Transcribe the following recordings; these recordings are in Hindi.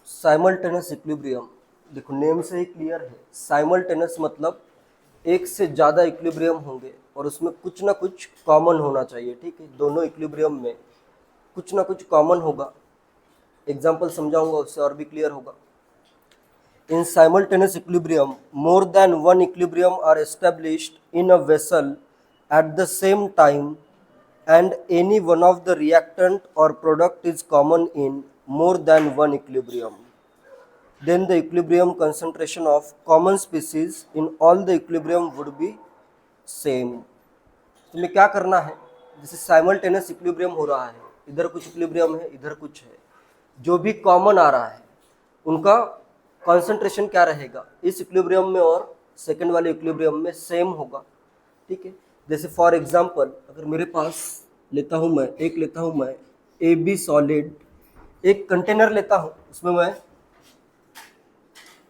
साइमल्टेनियस इक्विलिब्रियम, देखो नेम से ही क्लियर है। साइमल्टेनियस मतलब एक से ज़्यादा इक्विलिब्रियम होंगे और उसमें कुछ ना कुछ कॉमन होना चाहिए। ठीक है, दोनों इक्विलिब्रियम में कुछ ना कुछ कॉमन होगा। एग्जाम्पल समझाऊंगा, उससे और भी क्लियर होगा। In simultaneous equilibrium more than one equilibrium are established in a vessel at the same time and any one of the reactant or product is common in more than one equilibrium, then the equilibrium concentration of common species in all the equilibrium would be same। तुम्हें क्या करना है, जैसे साइमल्टेनियस इक्विलिब्रियम हो रहा है, इधर कुछ इक्विलिब्रियम है, इधर कुछ है, जो भी कॉमन आ रहा है उनका कॉन्सेंट्रेशन क्या रहेगा, इस इक्विलिब्रियम में और सेकंड वाले इक्विलिब्रियम में सेम होगा। ठीक है, जैसे फॉर एग्जांपल अगर मेरे पास लेता हूँ मैं ए बी सॉलिड, एक कंटेनर लेता हूँ, उसमें मैं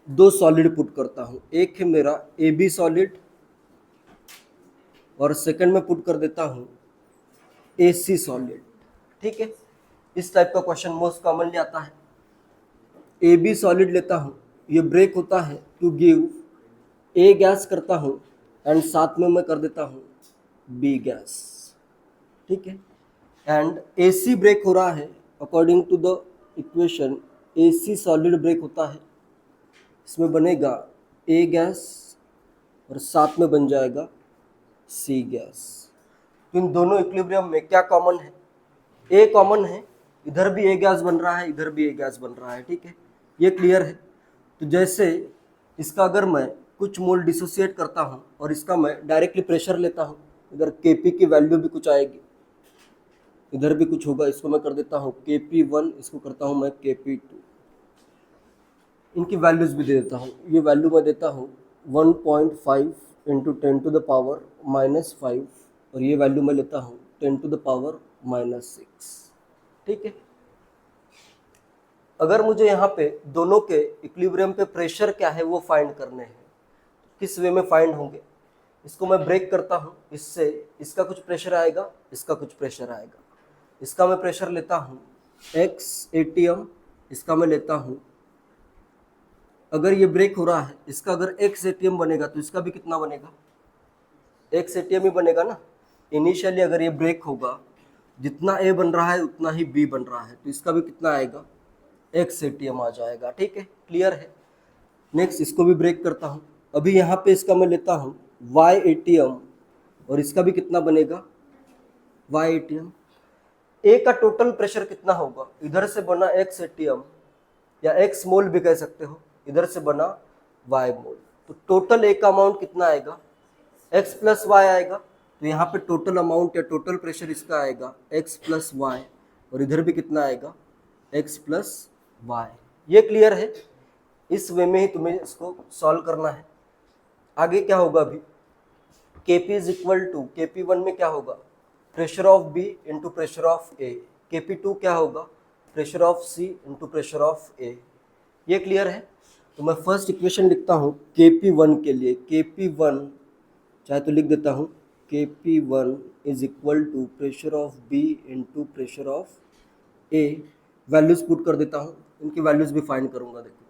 दो सॉलिड पुट करता हूँ। एक है मेरा ए बी सॉलिड और सेकंड में पुट कर देता हूँ ए सी सॉलिड। ठीक है, इस टाइप का क्वेश्चन मोस्ट कॉमनली आता है। ए बी सॉलिड लेता हूँ, ये ब्रेक होता है टू गिव ए गैस करता हूँ एंड साथ में मैं कर देता हूँ बी गैस। ठीक है, एंड ए सी ब्रेक हो रहा है according to the equation, A C solid break होता है, इसमें बनेगा ए गैस और साथ में बन जाएगा सी गैस। तो इन दोनों इक्विलिब्रियम में क्या कॉमन है, ए कॉमन है, इधर भी ए गैस बन रहा है, इधर भी ए गैस बन रहा है। ठीक है, ये क्लियर है। तो जैसे इसका अगर मैं कुछ मोल डिसोसिएट करता हूँ और इसका मैं डायरेक्टली प्रेशर लेता हूँ, इधर Kp की वैल्यू भी कुछ आएगी, इधर भी कुछ होगा, इसको मैं कर देता हूँ Kp1, इसको करता हूँ मैं Kp2, इनकी वैल्यूज भी दे देता हूँ। ये वैल्यू मैं देता हूँ 1.5 इंटू 10⁻⁻5 और ये वैल्यू मैं लेता हूँ 10⁻⁻6। ठीक है, अगर मुझे यहाँ पे दोनों के इक्विलिब्रियम पे प्रेशर क्या है वो फाइंड करने हैं, किस वे में फाइंड होंगे, इसको मैं ब्रेक करता हूँ, इससे इसका कुछ प्रेशर आएगा, इसका कुछ प्रेशर आएगा। इसका मैं प्रेशर लेता हूँ x ATM, इसका मैं लेता हूँ, अगर ये ब्रेक हो रहा है, इसका अगर x ATM बनेगा तो इसका भी कितना बनेगा, x ATM ही बनेगा ना। इनिशियली अगर ये ब्रेक होगा, जितना a बन रहा है उतना ही b बन रहा है, तो इसका भी कितना आएगा, x ATM आ जाएगा। ठीक है, क्लियर है। नेक्स्ट इसको भी ब्रेक करता हूँ, अभी यहाँ पे इसका मैं लेता हूँ y ATM और इसका भी कितना बनेगा, y ATM। ए का टोटल प्रेशर कितना होगा, इधर से बना x ATM या x मोल भी कह सकते हो, इधर से बना y मोल, तो टोटल ए का अमाउंट कितना आएगा, x प्लस वाई आएगा। तो यहाँ पे टोटल अमाउंट या टोटल प्रेशर इसका आएगा x प्लस वाई और इधर भी कितना आएगा, x प्लस वाई। ये क्लियर है, इस वे में ही तुम्हें इसको सॉल्व करना है। आगे क्या होगा, अभी Kp is equal to, Kp1 में क्या होगा, pressure of B into pressure of A, Kp2 क्या होगा, pressure of C into pressure of A। ये क्लियर है। तो मैं फर्स्ट इक्वेशन लिखता हूँ Kp1 के लिए, Kp1 चाहे तो लिख देता हूँ Kp1 is equal to pressure of B into pressure of A। Values put कर देता हूँ, इनकी वैल्यूज भी फाइंड करूँगा। देखो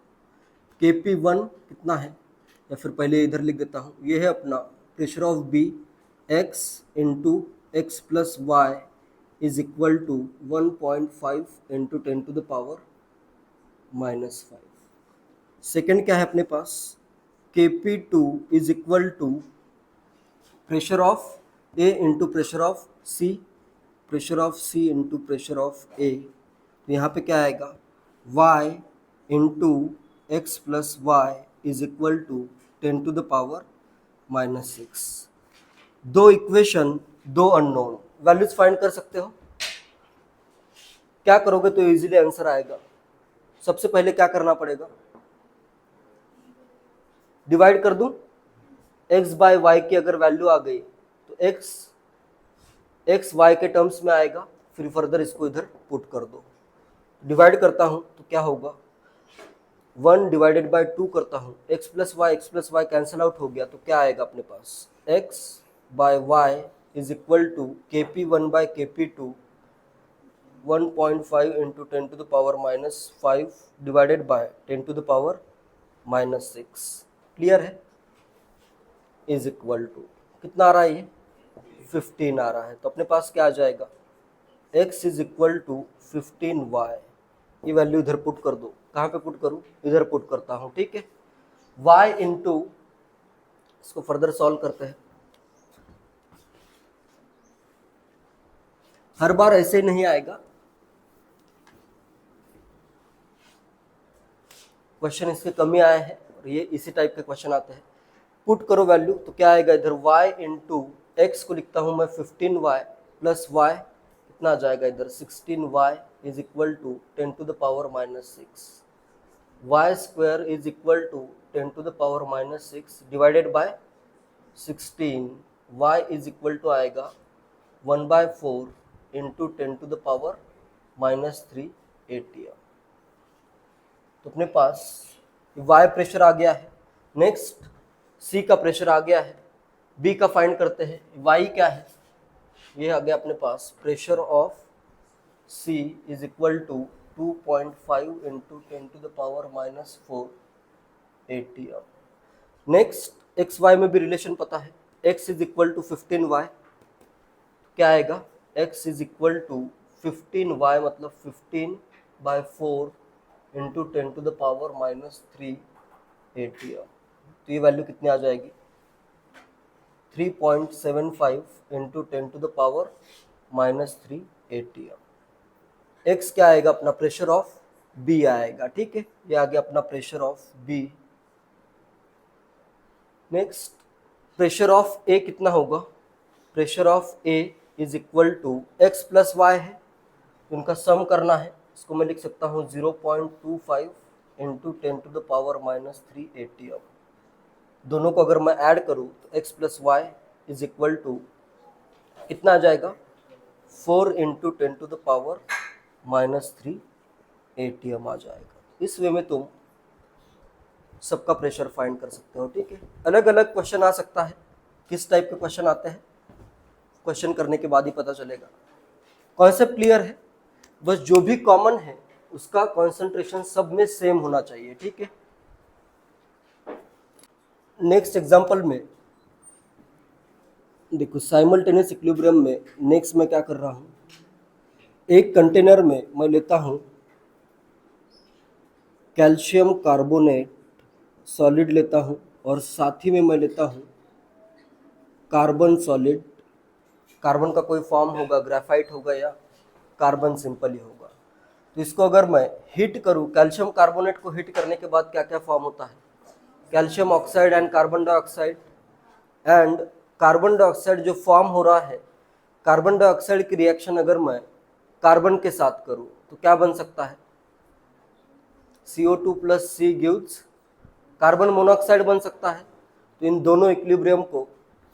Kp1 कितना है, या फिर पहले इधर लिख देता हूँ, ये है अपना pressure of B, x into X plus Y is equal to 1.5 into 10⁻⁻5। Second क्या है अपने पास, Kp2 is equal to pressure of A into pressure of C, pressure of C into pressure of A। तो यहाँ पे क्या आएगा, y into X plus Y is equal to 10⁻⁻6। दो इक्वेशन, दो अननोन, वैल्यूज फाइंड कर सकते हो। क्या करोगे तो इजीली आंसर आएगा। सबसे पहले क्या करना पड़ेगा, डिवाइड कर दूं, x बाय वाई की अगर वैल्यू आ गई तो x y के टर्म्स में आएगा, फिर फर्दर इसको इधर पुट कर दो। डिवाइड करता हूं तो क्या होगा, 1 डिवाइडेड बाय 2 करता हूं, x plus Y cancel out हो गया, तो क्या आएगा अपने पास, x by Y is equal to Kp1 by Kp2 1.5 into 10⁻⁻5 divided by 10⁻⁻6। Clear है? इज इक्वल टू कितना आ रहा है ये? 15 आ रहा है। तो अपने पास क्या आ जाएगा? x is equal to 15y। ये वैल्यू इधर पुट कर दो। कहाँ पे पुट करूँ? इधर पुट करता हूँ, ठीक है। y इंटू, इसको फर्दर सॉल्व करते हैं। हर बार ऐसे नहीं आएगा, क्वेश्चन इसके कमी आए हैं और ये इसी टाइप के क्वेश्चन आते हैं। पुट करो वैल्यू, तो क्या आएगा इधर? y इंटू एक्स को लिखता हूँ मैं 15y प्लस y, कितना आ जाएगा इधर? 16y is equal to 10⁻⁻6। y square is equal to 10⁻⁻6 divided by 16। y is equal to आएगा 1/4 इंटू 10⁻⁻3 ATM। तो अपने पास y प्रेशर आ गया है। नेक्स्ट c का प्रेशर आ गया है। b का फाइंड करते हैं। y क्या है? ये आ गया अपने पास pressure of c is equal to 2.5 into 10⁻⁻4 ATM। Next x y में भी रिलेशन पता है। x is equal to 15y, क्या आएगा? x is equal to 15y मतलब 15/4 इंटू 10⁻⁻3 ATM। तो ये वैल्यू कितनी आ जाएगी? 3.75 इंटू 10⁻⁻3 ATM। x क्या आएगा? अपना प्रेशर ऑफ b आएगा, ठीक है। ये आ गया अपना pressure of b। Next pressure of a कितना होगा? Pressure of a is equal to x plus Y है, उनका सम करना है। इसको मैं लिख सकता हूँ 0.25 इंटू 10⁻⁻3 ATM। दोनों को अगर मैं ऐड करूँ तो x plus Y is equal to कितना आ जाएगा? 4 इंटू 10⁻⁻3 ATM आ जाएगा। इस वे में तुम सबका प्रेशर फाइंड कर सकते हो, ठीक है। अलग अलग क्वेश्चन आ सकता है, किस टाइप के क्वेश्चन आते हैं क्वेश्चन करने के बाद ही पता चलेगा। कॉन्सेप्ट क्लियर है, बस जो भी कॉमन है उसका कंसंट्रेशन सब में सेम होना चाहिए, ठीक है। नेक्स्ट एग्जांपल में देखो, साइमल्टेनियस इक्विलिब्रियम में नेक्स्ट मैं क्या कर रहा हूँ, एक कंटेनर में मैं लेता हूँ कैल्शियम कार्बोनेट सॉलिड लेता हूँ और साथ ही में मैं लेता हूँ कार्बन सॉलिड। कार्बन का कोई फॉर्म होगा, ग्रेफाइट होगा या कार्बन सिंपल ही होगा। तो इसको अगर मैं हीट करूँ, कैल्शियम कार्बोनेट को हीट करने के बाद क्या क्या फॉर्म होता है? Calcium oxide and carbon dioxide. And carbon dioxide जो फॉर्म हो रहा है, कार्बन डाइऑक्साइड की रिएक्शन अगर मैं कार्बन के साथ करूँ तो क्या बन सकता है? CO2 plus C gives carbon monoxide बन सकता है। तो इन दोनों इक्विलिब्रियम को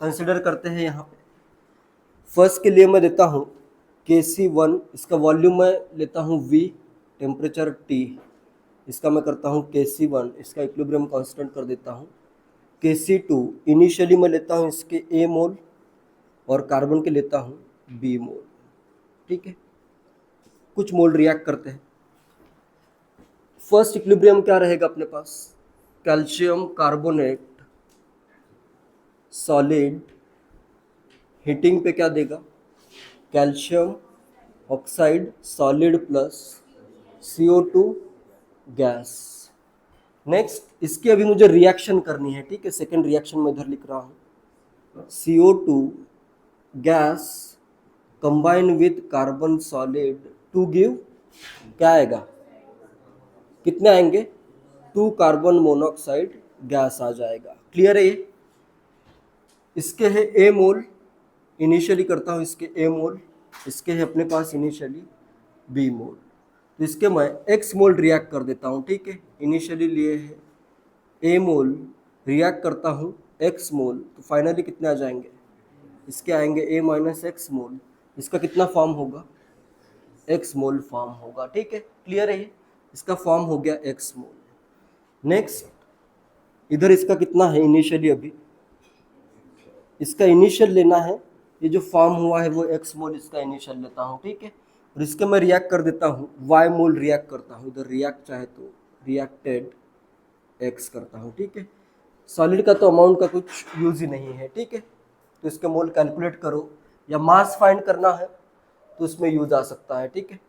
कंसिडर करते हैं यहाँ पे। फर्स्ट के लिए मैं देता हूँ Kc1, इसका वॉल्यूम मैं लेता हूँ V, टेम्परेचर T, इसका मैं करता हूँ Kc1, इसका इक्विलिब्रियम कांस्टेंट कर देता हूँ Kc2। इनिशियली मैं लेता हूँ इसके A मोल और कार्बन के लेता हूँ B मोल, ठीक है। कुछ मोल रिएक्ट करते हैं। फर्स्ट इक्विलिब्रियम क्या रहेगा अपने पास? कैल्शियम कार्बोनेट सॉलिड हीटिंग पे क्या देगा? Calcium oxide solid plus CO2 gas. Next इसकी अभी मुझे रिएक्शन करनी है, ठीक है। सेकेंड रिएक्शन में इधर लिख रहा हूँ CO2 gas combine with carbon solid to give, क्या आएगा? कितने आएंगे? 2 कार्बन मोनोऑक्साइड गैस आ जाएगा। क्लियर है ये? इसके है A मोल, इनिशियली करता हूँ इसके A मोल, इसके है अपने पास इनिशियली B मोल। तो इसके मैं X मोल रिएक्ट कर देता हूँ, ठीक है। इनिशियली लिए है A मोल, रिएक्ट करता हूँ X मोल, तो फाइनली कितने आ जाएंगे? इसके आएंगे A माइनस X मोल। इसका कितना फॉर्म होगा? X मोल फॉर्म होगा, ठीक है। क्लियर है ये? इसका फॉर्म हो गया X मोल। नेक्स्ट इधर इसका कितना है इनिशियली? अभी इसका इनिशियल लेना है, ये जो फॉर्म हुआ है वो X मोल इसका इनिशियल लेता हूँ, ठीक है। और इसके मैं रिएक्ट कर देता हूँ, y मोल रिएक्ट करता हूँ, इधर रिएक्ट चाहे तो रिएक्टेड x करता हूँ, ठीक है। सॉलिड का तो अमाउंट का कुछ यूज ही नहीं है, ठीक है। तो इसके मोल कैलकुलेट करो, या मास फाइंड करना है तो उसमें यूज आ सकता है, ठीक है।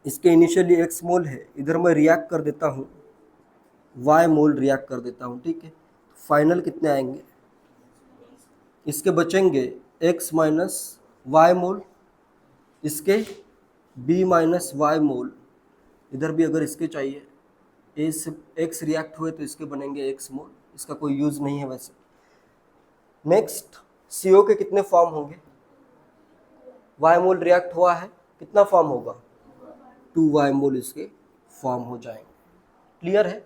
इसके इनिशियली x मोल है, इधर मैं रिएक्ट कर देता हूँ, y मोल रिएक्ट कर देता हूँ, ठीक है। फाइनल कितने आएंगे, इसके बचेंगे x माइनस वाई मोल, इसके b माइनस वाई मोल, इधर भी अगर इसके चाहिए ए से x रिएक्ट हुए तो इसके बनेंगे x मोल, इसका कोई यूज नहीं है वैसे। नेक्स्ट CO के कितने फॉर्म होंगे, y मोल रिएक्ट हुआ है, कितना फॉर्म होगा, 2y मोल इसके फॉर्म हो जाएंगे, क्लियर है।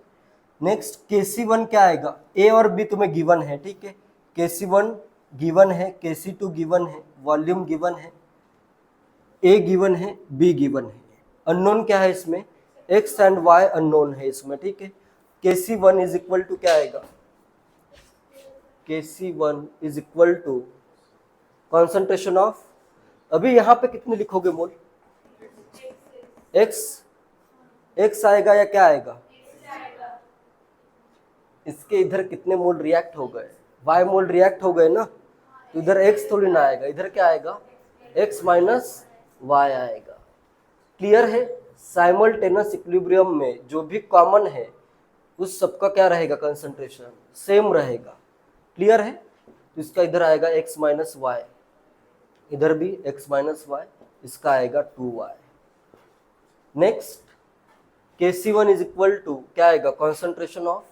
नेक्स्ट Kc1 क्या आएगा, A और B तुम्हें गिवन है, ठीक है। Kc1 गिवन है, Kc2 गिवन है, वॉल्यूम गिवन है, A गिवन है, B गिवन है। अननोन क्या है इसमें, x एंड y अननोन है इसमें, ठीक है। Kc1 इज इक्वल टू क्या आएगा, Kc1 is equal to concentration of, अभी यहाँ पे कितने लिखोगे मोल, x आएगा या क्या आएगा, इसके इधर कितने मोल रिएक्ट हो गए, y मोल रिएक्ट हो गए ना, तो इधर x थोड़ी ना आएगा, इधर क्या आएगा, x माइनस y आएगा, क्लियर है। साइमल्टेनियस इक्विलिब्रियम में जो भी कॉमन है उस सबका क्या रहेगा, कंसंट्रेशन सेम रहेगा, क्लियर है। तो इसका इधर आएगा x माइनस वाई, इधर भी x माइनस वाई, इसका आएगा 2y। Next Kc1 is equal to क्या आएगा, कॉन्सेंट्रेशन ऑफ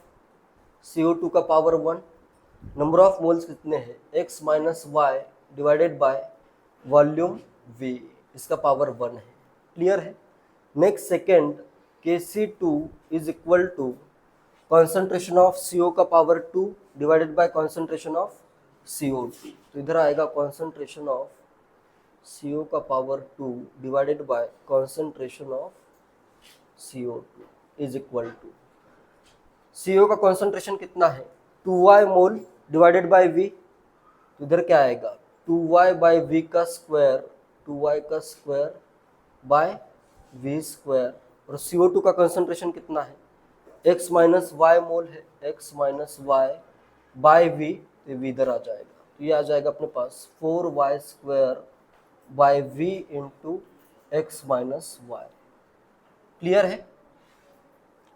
CO2 का पावर 1, नंबर ऑफ मोल्स कितने हैं, x minus Y divided by volume v, इसका पावर 1 है, क्लियर है। Next second Kc2 is equal to concentration of CO का power 2 divided by concentration of CO2, तो इधर आएगा कॉन्सेंट्रेशन ऑफ CO का power 2 divided by concentration of CO2 is equal to, CO का कॉन्सेंट्रेशन कितना है, 2y mole divided by v, तो इधर क्या आएगा 2y बाय v का स्क्वायर, 2y का स्क्वायर बाय v स्क्वायर, और CO2 का कंसंट्रेशन कितना है, x माइनस वाई मोल है, x minus Y by v, तो v इधर आ जाएगा, तो ये आ जाएगा अपने पास 4y square by v into X minus Y, clear है।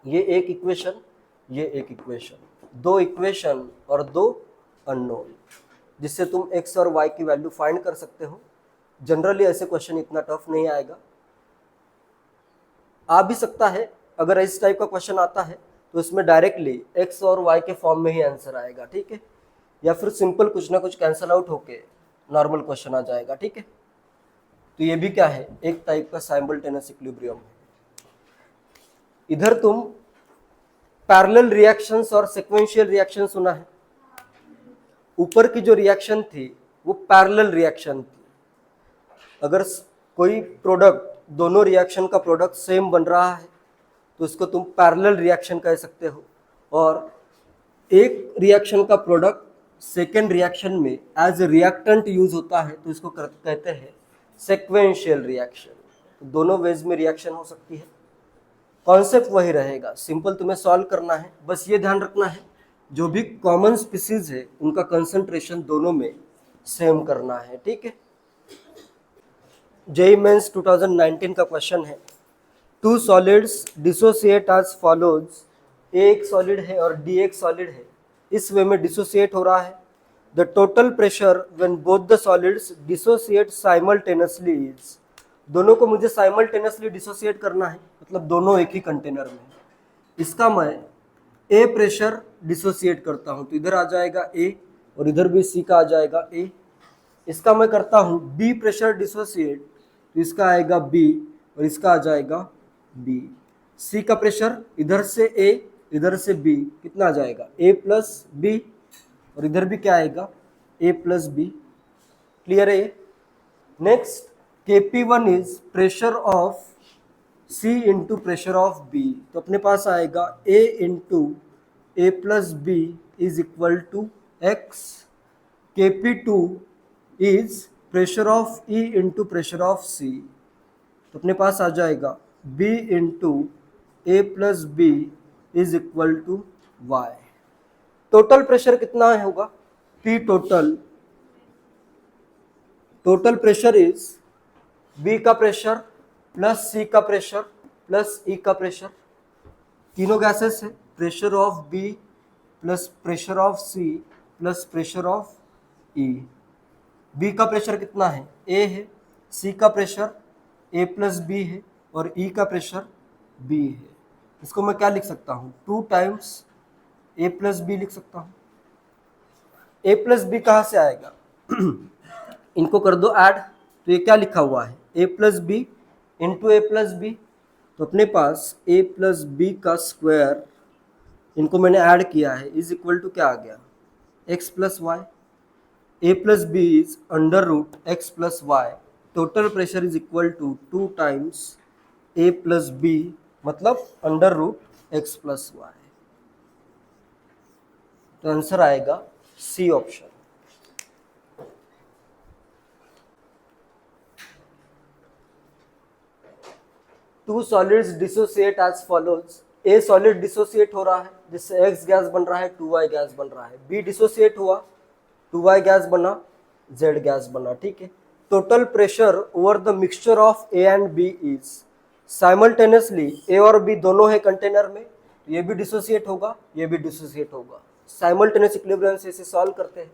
ये एक इक्वेशन, ये एक इक्वेशन, दो इक्वेशन और दो अननोन, जिससे तुम x और y की वैल्यू फाइंड कर सकते हो। जनरली ऐसे क्वेश्चन इतना टफ नहीं आएगा, आ भी सकता है, अगर इस टाइप का क्वेश्चन आता है तो इसमें डायरेक्टली x और y के फॉर्म में ही आंसर आएगा, ठीक है, या फिर सिंपल कुछ ना कुछ कैंसल आउट होके नॉर्मल क्वेश्चन आ जाएगा, ठीक है। तो ये भी क्या है, एक टाइप का साइमल्टेनियस इक्विलिब्रियम है। इधर तुम पैरेलल रिएक्शंस और सीक्वेंशियल रिएक्शन सुना है, ऊपर की जो रिएक्शन थी वो पैरेलल रिएक्शन थी। अगर कोई प्रोडक्ट, दोनों रिएक्शन का प्रोडक्ट सेम बन रहा है तो उसको तुम पैरेलल रिएक्शन कह सकते हो, और एक रिएक्शन का प्रोडक्ट सेकेंड रिएक्शन में एज ए रिएक्टेंट यूज होता है तो इसको कहते हैं सीक्वेंशियल रिएक्शन। तो दोनों वेज में रिएक्शन हो सकती है, कॉन्सेप्ट वही रहेगा, सिंपल तुम्हें सॉल्व करना है। बस ये ध्यान रखना है जो भी कॉमन स्पीसीज है उनका कंसंट्रेशन दोनों में सेम करना है, ठीक है। जेईई मेंस 2019 का क्वेश्चन है, two solids dissociate as follows, A एक सॉलिड है और डी एक सॉलिड है, इस वे में डिसोसिएट हो रहा है। The total pressure when both the solids dissociate simultaneously is, दोनों को मुझे साइमल्टेनियसली डिसोसिएट करना है, मतलब दोनों एक ही कंटेनर में। इसका मैं ए प्रेशर डिसोसिएट करता हूँ तो इधर आ जाएगा ए और इधर भी सी का आ जाएगा ए। इसका मैं करता हूँ बी प्रेशर डिसोसिएट तो इसका आएगा बी और इसका आ जाएगा बी। सी का प्रेशर इधर से ए इधर से बी, कितना आ जाएगा ए प्लस बी, और इधर भी क्या आएगा ए प्लस बी, क्लियर है। Next Kp1 is pressure of C into pressure of B, तो अपने पास आएगा A into A plus B is equal to X. Kp2 is pressure of E into pressure of C, तो अपने पास आ जाएगा b into A plus B is equal to Y. Total pressure कितना है होगा, P total pressure is B का प्रेशर प्लस C का प्रेशर प्लस E का प्रेशर, तीनों गैसेस है, pressure of B plus pressure of C plus pressure of E। B का प्रेशर कितना है, A है, C का प्रेशर A प्लस B है और E का प्रेशर B है। इसको मैं क्या लिख सकता हूँ, 2 टाइम्स A प्लस B लिख सकता हूँ। A प्लस बी कहाँ से आएगा इनको कर दो ऐड, तो ये क्या लिखा हुआ है, A plus B into A plus B. तो अपने पास A प्लस बी का स्क्वायर, इनको मैंने ऐड किया है, इज इक्वल टू क्या आ गया, x plus y. A plus B is under root x plus y. Total pressure is equal to 2 times A plus B, मतलब under root x plus y. तो आंसर आएगा C option. Two solids dissociate as follows. A solid dissociate हो रहा है जिससे एक्स गैस बन रहा है, 2y गैस बन रहा है। बी डिसोसिएट हुआ, 2y गैस बना, z गैस बना, ठीक है। Total pressure over the mixture of A and B is, simultaneously A और बी दोनों है कंटेनर में, ये भी डिसोसिएट होगा, ये भी डिसोसिएट होगा। साइमल्टेनियस इक्विलिब्रियम से इसे सॉल्व करते हैं।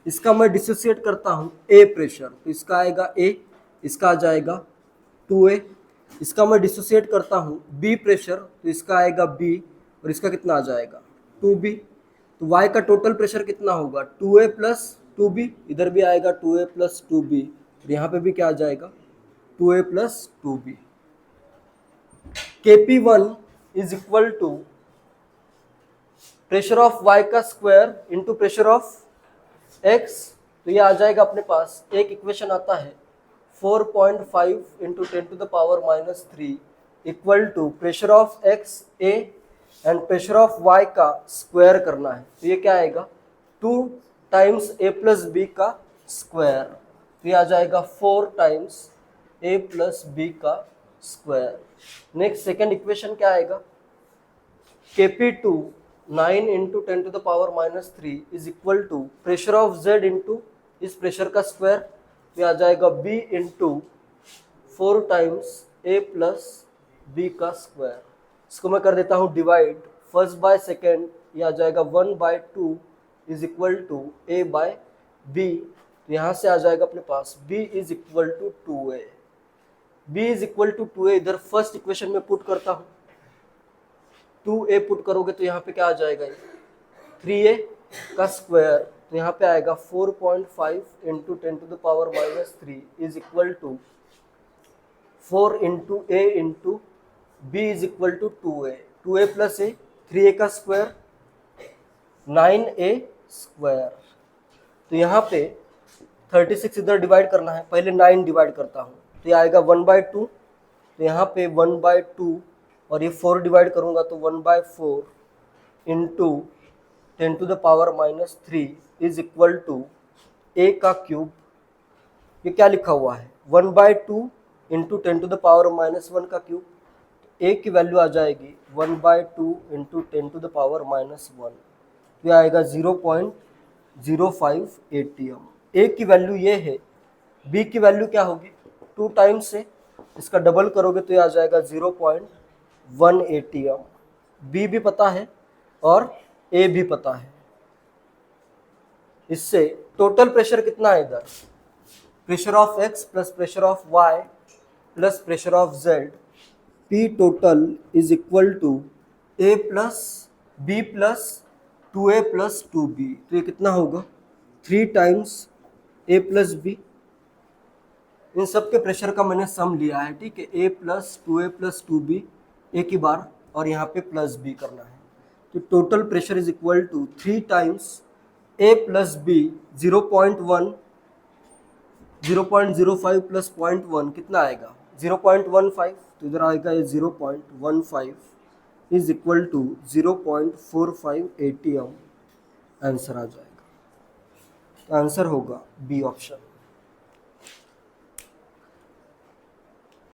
इसका मैं डिसोसिएट करता हूँ ए प्रेशर, तो इसका आएगा ए, इसका आ जाएगा 2a। इसका मैं डिसोसिएट करता हूँ बी प्रेशर, तो इसका आएगा बी और इसका कितना आ जाएगा 2b। तो y का टोटल प्रेशर कितना होगा 2a प्लस 2b, इधर भी आएगा 2a प्लस 2b और यहाँ पे भी क्या आ जाएगा 2a plus 2b। Kp1 is equal to pressure of y का square into pressure of x। तो ये आ जाएगा अपने पास, एक इक्वेशन आता है 4.5 into 10 to the power minus 3 equal to pressure of x a and pressure of y का स्क्वायर करना है। तो ये क्या आएगा 2 टाइम्स a प्लस बी का स्क्वायर, तो ये आ जाएगा 4 टाइम्स a प्लस बी का स्क्वायर। नेक्स्ट सेकेंड इक्वेशन क्या आएगा, Kp2 9 into 10 to the power minus 3 is equal to pressure of z into इस प्रेशर का स्क्वायर, तो आ जाएगा b into 4 times a plus B का स्क्वायर। इसको मैं कर देता हूँ डिवाइड, फर्स्ट बाय सेकेंड, ये आ जाएगा 1/2 is equal to a by b। तो यहाँ से आ जाएगा अपने पास b is equal to 2a। b is equal to 2a इधर फर्स्ट इक्वेशन में पुट करता हूँ, 2a पुट करोगे तो यहाँ पे क्या आ जाएगा 3a का स्क्वायर, तो यहाँ पे आएगा 4.5 into 10 to the power minus 3 is equal to 4 into a into b is equal to 2a, 2a plus a, 3a का स्क्वायर 9a स्क्वायर। तो यहाँ पे 36 इधर डिवाइड करना है, पहले 9 डिवाइड करता हूँ, तो ये आएगा 1/2, तो यहाँ पे 1/2 और ये 4 डिवाइड करूँगा तो 1/4 into 10 to the power minus 3 is equal to a का क्यूब। ये क्या लिखा हुआ है 1/2 into 10 to the power minus 1 का क्यूब, a की वैल्यू आ जाएगी 1/2 into 10 to the power minus 1, तो ये आएगा 0.05 ATM। a की वैल्यू ये है, b की वैल्यू क्या होगी 2 टाइम्स से, इसका डबल करोगे तो ये आ जाएगा 0.1 ATM। b भी पता है और a भी पता है। इससे टोटल प्रेशर कितना है इधर, pressure of x plus pressure of y plus pressure of z, P total is equal to a plus b plus 2a plus 2b। तो ये कितना होगा 3 टाइम्स a प्लस b। इन सब के प्रेशर का मैंने सम लिया है, ठीक है, a plus 2a plus 2b एक ही बार और यहाँ पे प्लस b करना है। तो total pressure is equal to 3 times a plus b 0.1 0.05 plus 0.1 कितना आएगा 0.15, तो इधर आएगा ये 0.15 is equal to 0.45 ATM। Answer आ जाएगा, आंसर होगा बी ऑप्शन।